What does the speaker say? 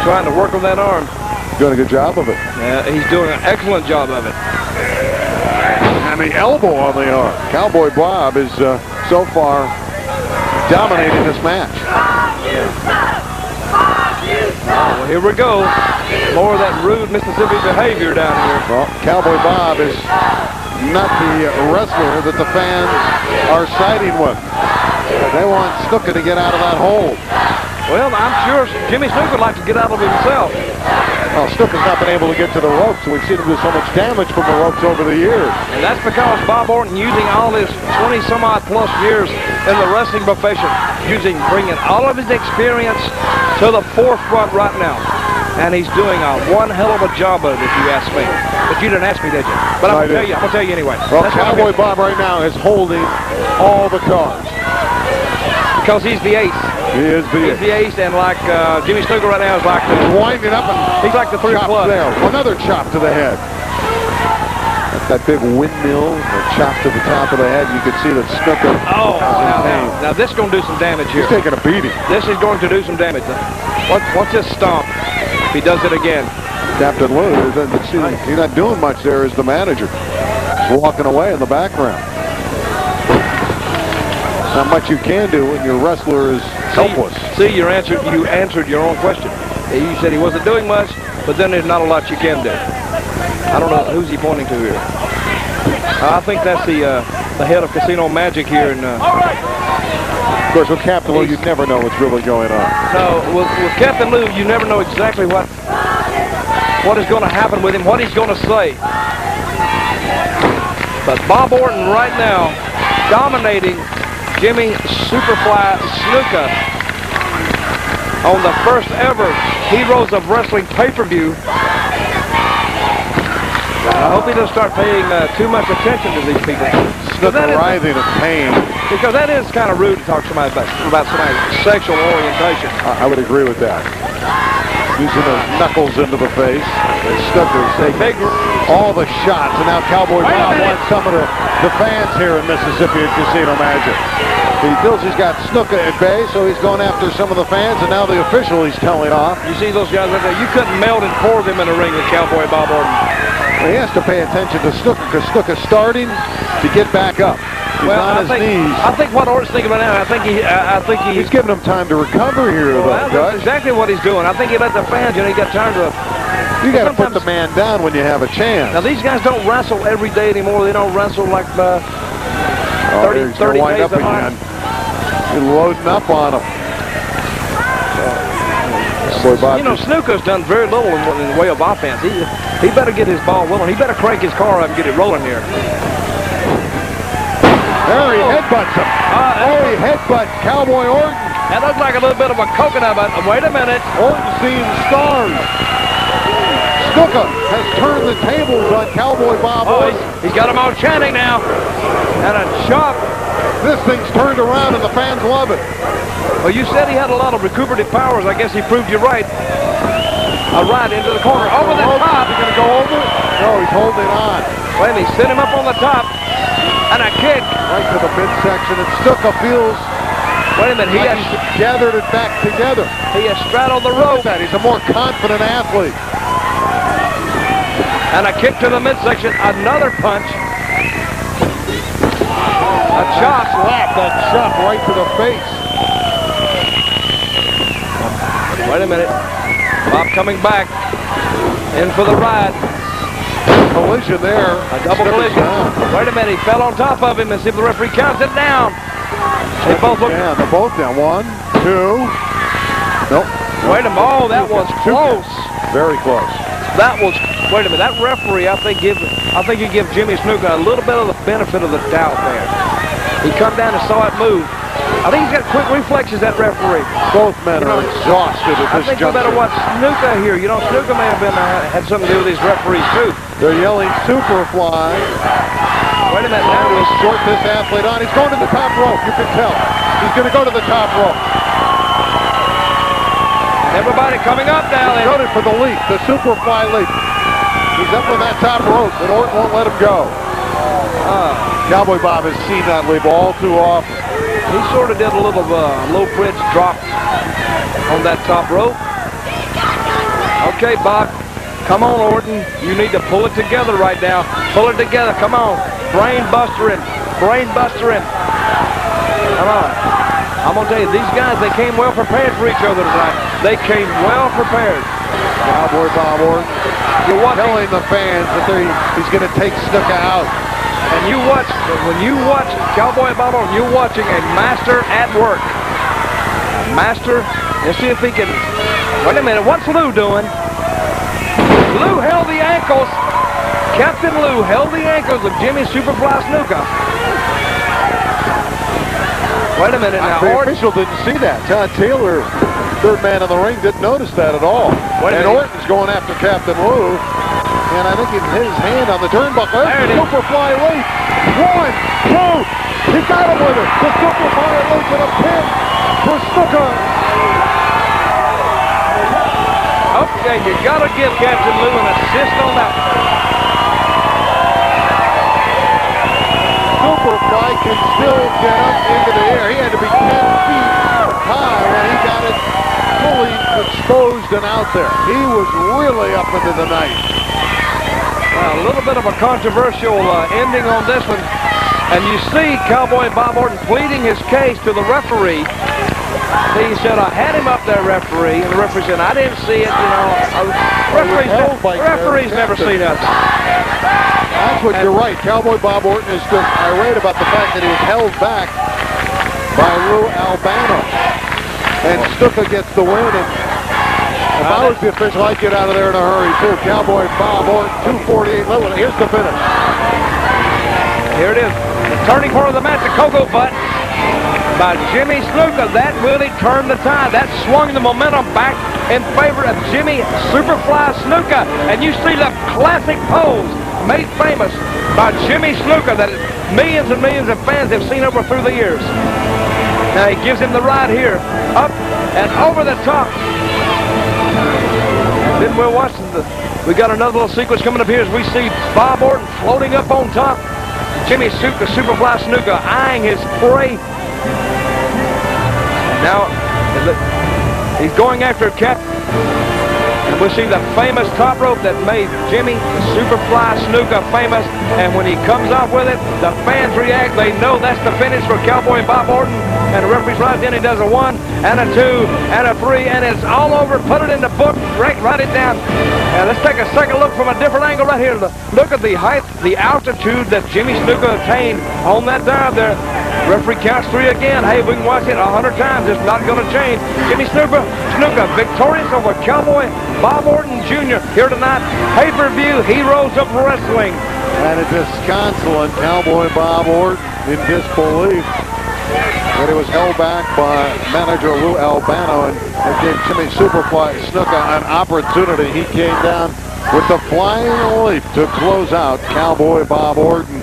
trying to work on that arm. Doing a good job of it. Yeah, he's doing an excellent job of it. And the elbow on the arm. Cowboy Bob is so far dominating this match. Well, here we go. More of that rude Mississippi behavior down here. Well, Cowboy Bob is not the wrestler that the fans are siding with. They want Snuka to get out of that hole. Well, I'm sure Jimmy Snuka would like to get out of it himself. Well, Snuka's not been able to get to the ropes. We've seen him do so much damage from the ropes over the years. And that's because Bob Orton, using all his 20-some-odd-plus years in the wrestling profession, bringing all of his experience to the forefront right now. And he's doing a one hell of a job of it, if you ask me. But you didn't ask me, did you? But I'm going to tell you anyway. Well, Cowboy Bob right now is holding all the cards. Because he's the ace. He is He's the ace, and like Jimmy Snuka right now is like the... winding up and he's like the 3 plus. There. Another chop to the head. That big windmill, the chop to the top of the head. You can see that Snuka. Oh, now this is going to do some damage here. He's taking a beating. This is going to do some damage. What's this stomp? If he does it again. Captain Lou, he's not doing much there as the manager. He's walking away in the background. Not much you can do when your wrestler is helpless. See, you answered your own question. You said he wasn't doing much, but then there's not a lot you can do. I don't know who's he pointing to here. I think that's the head of Casino Magic here. And of course, with Captain Lou, you never know what's really going on. No, with Captain Lou, you never know exactly what is going to happen with him, what he's going to say. But Bob Orton right now dominating Jimmy Superfly Snuka on the first ever Heroes of Wrestling pay-per-view. I hope he doesn't start paying too much attention to these people. Snuka writhing in pain. Because that is kind of rude to talk to somebody about somebody's sexual orientation. I would agree with that. Using those knuckles into the face. And Snuka's taking all the shots. And now Cowboy Bob wants some of the fans here in Mississippi at Casino Magic. He feels he's got Snuka at bay, so he's going after some of the fans, and now the official he's telling off. You see those guys right there? You couldn't meld and pour them in a ring with Cowboy Bob Orton. Well, he has to pay attention to Snuka, because Snuka's starting to get back up. He's on his knees. I think what Orton's thinking about now, I think he's giving him time to recover here, though. That's exactly what he's doing. I think he let the fans, he got time to... You got to put the man down when you have a chance. Now, these guys don't wrestle every day anymore. They don't wrestle like 30 days a month. He's loading up on him. Snuka's done very little in the way of offense. He better get his ball rolling. He better crank his car up and get it rolling here. There he headbutts him. He headbutts Cowboy Orton. That looks like a little bit of a coconut, but wait a minute. Orton's seeing stars. Snuka has turned the tables on Cowboy Bob Orton. He's got him on chanting now. And a chop. This thing's turned around and the fans love it. Well, you said he had a lot of recuperative powers. I guess he proved you right. A right into the corner. Over the top. He's going to go over? No, he's holding on. Well, he set him up on the top. And a kick. Right to the midsection. And Snuka feels... Wait a minute. He has gathered it back together. He has straddled the rope. He's a more confident athlete. And a kick to the midsection. Another punch. A chop. That chop right to the face. Wait a minute. Bob coming back. In for the ride. Collision there. A double collision. Wait a minute. He fell on top of him and see if the referee counts it down. They both look down. They're both down. 1, 2. Nope. Wait a minute. Oh, that was close. Very close. That was. Wait a minute. That referee, I think you give Jimmy Snuka a little bit of the benefit of the doubt there. He come down and saw it move. I think he's got quick reflexes, that referee. Both men are exhausted at this juncture. I think we better watch Snuka here. Snuka may have had something to do with these referees, too. They're yelling Superfly. Wait a minute. Now we'll short this athlete on. He's going to the top rope. You can tell. He's going to go to the top rope. Everybody coming up now. He's going for the leap, the Superfly leap. He's up on that top rope, but Orton won't let him go. Cowboy Bob has seen that leap all too often. He sort of did a little low bridge drop on that top rope. Okay, Bob. Come on, Orton. You need to pull it together right now. Pull it together. Come on. Brain buster him. Brain buster him. Come on. I'm going to tell you, these guys, they came well prepared for each other tonight. They came well prepared. Cowboy Bob Orton telling the fans that he's going to take Snuka out. And when you watch Cowboy Bob Orton, you're watching a master at work. A master. Let's see if he can. Wait a minute. What's Lou doing? Lou held the ankles. Captain Lou held the ankles of Jimmy Superfly Snuka. Wait a minute now. The official didn't see that. Todd Taylor, third man in the ring, didn't notice that at all. And Orton's going after Captain Lou. And I think his hand on the turnbuckle. There's the Superfly Elite. 1, 2. He got him with it. The Superfly Elite with a pin for Snuka. Okay, you got to give Captain Lou an assist on that. Superfly can still get up into the air. He had to be 10 feet high when he got it fully exposed and out there. He was really up into the night. A little bit of a controversial ending on this one. And you see Cowboy Bob Orton pleading his case to the referee. He said, I had him up there, referee. And the referee said, I didn't see it, you know. Referees never see nothing. That's what you're right. Cowboy Bob Orton is just irate about the fact that he was held back by Lou Albano. And Snuka gets the win. And if I was the official, I'd get out of there in a hurry, too. Cowboy Bob Orton, 248. Here's the finish. Here it is. The turning point of the match, the Cocoa Butt by Jimmy Snuka. That really turned the tide. That swung the momentum back in favor of Jimmy Superfly Snuka. And you see the classic pose made famous by Jimmy Snuka that millions and millions of fans have seen over through the years. Now he gives him the ride here, up and over the top. And then we're watching we got another little sequence coming up here as we see Bob Orton floating up on top. Jimmy Superfly Snuka eyeing his prey. Now he's going after Cap. And we see the famous top rope that made Jimmy Superfly Snuka famous. And when he comes off with it, the fans react. They know that's the finish for Cowboy Bob Orton. And the referee's right in. He does a 1 and a 2 and a 3. And it's all over. Put it in the book. Write it down. And let's take a second look from a different angle right here. Look at the height, the altitude that Jimmy Snuka attained on that dive there. Referee counts 3 again. Hey, we can watch it 100 times. It's not going to change. Jimmy Snuka victorious over Cowboy Bob Orton Jr. here tonight. Pay-per-view Heroes of Wrestling. And a disconsolate Cowboy Bob Orton in disbelief that he was held back by manager Lou Albano, and it gave Jimmy Superfly Snuka an opportunity. He came down with the flying leap to close out Cowboy Bob Orton.